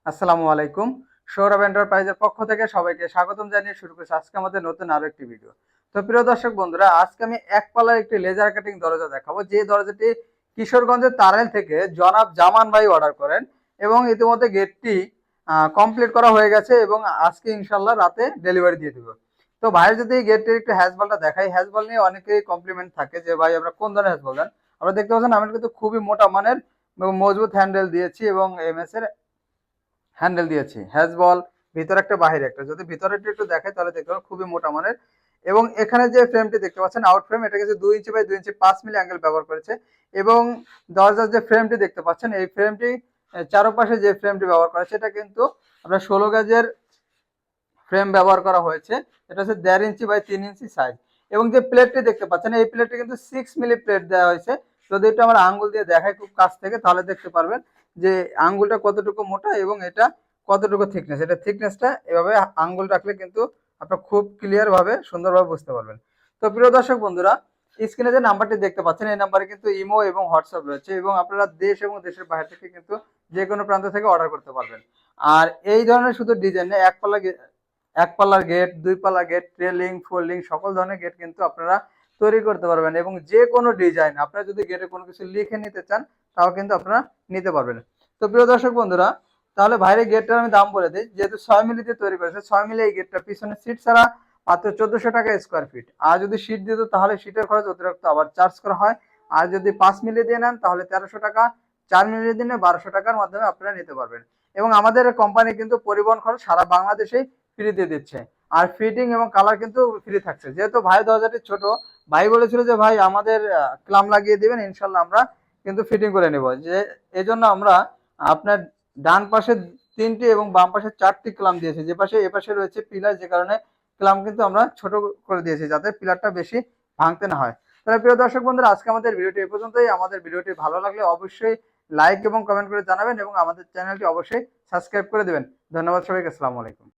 আসসালামু আলাইকুম। সৌরভ এন্টারপ্রাইজের পক্ষ থেকে সবাইকে স্বাগতম জানিয়ে শুরু করছি আজকে আমাদের নতুন আরো একটি ভিডিও। তো প্রিয় দর্শক বন্ধুরা, আজকে আমি এক পাল্লার একটি লেজার কাটিং দরজা দেখাবো, যে দরজাটি কিশোরগঞ্জের তারাইল থেকে জনাব জামান ভাই অর্ডার করেন এবং ইতিমধ্যে গেটটি কমপ্লিট করা হয়ে গেছে এবং আজকে ইনশাল্লাহ রাতে ডেলিভারি দিয়ে দেবো। তো ভাইয়ের যদি এই গেটটির একটু হ্যাজবলটা দেখাই, হ্যাজবল নিয়ে অনেকেই কমপ্লিমেন্ট থাকে যে ভাই আমরা কোন ধরনের হ্যাজবল দেন। আমরা দেখতে পাচ্ছেন আমি কিন্তু খুবই মোটা মানের এবং মজবুত হ্যান্ডেল দিয়েছি এবং এমএস এর হ্যান্ডেল দিয়েছি। হ্যাজবল ভিতরে একটা বাহিরে একটা, যদি ভিতরে একটু দেখাই তাহলে দেখতে পাবেন খুবই মোটা মানের। এবং এখানে যে ফ্রেমটি দেখতে পাচ্ছেন আউট ফ্রেম, এটা কিন্তু 2 inch by 2 inch 5 milli angle ব্যবহার করেছে। এবং দরজার যে ফ্রেমটি দেখতে পাচ্ছেন এই ফ্রেমটি চারপাশে যে ফ্রেমটি ব্যবহার করা হয়েছে এটা কিন্তু আপনার 16 গেজের ফ্রেম ব্যবহার করা হয়েছে। এটা হচ্ছে 1.5 ইঞ্চি বাই 3 ইঞ্চি সাইজ। এবং যে প্লেটটি দেখতে পাচ্ছেন এই প্লেটটি কিন্তু 6 মিলি প্লেট দেওয়া হয়েছে। যদি এটা আমরা আঙ্গুল দিয়ে দেখাই খুব কাছ থেকে তাহলে দেখতে পারবেন যে আঙ্গুলটা কতটুকু মোটা এবং এটা কতটুকু থিকনেস। এটা থিকনেসটা এভাবে আঙ্গুল রাখলে কিন্তু আপনারা খুব ক্লিয়ার ভাবে সুন্দরভাবে বুঝতে পারবেন। তো প্রিয় দর্শক বন্ধুরা, স্ক্রিনে যে নাম্বারটি দেখতে পাচ্ছেন এই নাম্বারে কিন্তু ইমো এবং হোয়াটসঅ্যাপ রয়েছে এবং আপনারা দেশ এবং দেশের বাইরে থেকে কিন্তু যে কোনো প্রান্ত থেকে অর্ডার করতে পারবেন। আর এই ধরনের শুধু ডিজাইনে এক পাল্লার গেট, 2 পাল্লার গেট, ট্রেলিং, ফোল্ডিং সকল ধরনের গেট কিন্তু আপনারা তৈরি করতে পারবেন এবং যে কোনো ডিজাইন আপনারা যদি গেটে কোনো কিছু লিখে নিতে চান তাও কিন্তু আপনারা নিতে পারবেন। তো প্রিয় দর্শক বন্ধুরা, তাহলে বাইরের গেটটার আমি দাম বলে দিই। যেহেতু 6 মিলি দিয়ে তৈরি করেছে, 6 মিলি এই গেটটা পিছনে সিট ছাড়া মাত্র 1400 টাকা স্কোয়ার ফিট। আর যদি সিট দিত তাহলে সিটের খরচ অতিরিক্ত আবার চার্জ করা হয়। আর যদি 5 মিলি দিয়ে নেন তাহলে 1300 টাকা, 4 মিলি দিনে 1200 টাকার মাধ্যমে আপনারা নিতে পারবেন। এবং আমাদের কোম্পানি কিন্তু পরিবহন খরচ সারা বাংলাদেশেই ফ্রি দিয়ে দিচ্ছে। আর ফিটিং এবং কালার কিন্তু ফ্রি থাকছে। যেহেতু ভাই দরজাটি ছোট, ভাই বলেছিল যে ভাই আমাদের ক্লাম লাগিয়ে দিবেন, ইনশাল্লাহ আমরা কিন্তু ফিটিং করে নেব। যে এজন্য আমরা আপনার ডান পাশে 3টি এবং বাম পাশে 4টি ক্লাম দিয়েছি। যে পাশে এ পাশে রয়েছে পিলার, যে কারণে ক্লাম কিন্তু আমরা ছোট করে দিয়েছি যাতে পিলারটা বেশি ভাঙতে না হয়। তাহলে প্রিয় দর্শক বন্ধুরা, আজকে আমাদের ভিডিওটি এই পর্যন্তই। আমাদের ভিডিওটি ভালো লাগলে অবশ্যই লাইক এবং কমেন্ট করে জানাবেন এবং আমাদের চ্যানেলটি অবশ্যই সাবস্ক্রাইব করে দেবেন। ধন্যবাদ সবাইকে। আসসালামু আলাইকুম।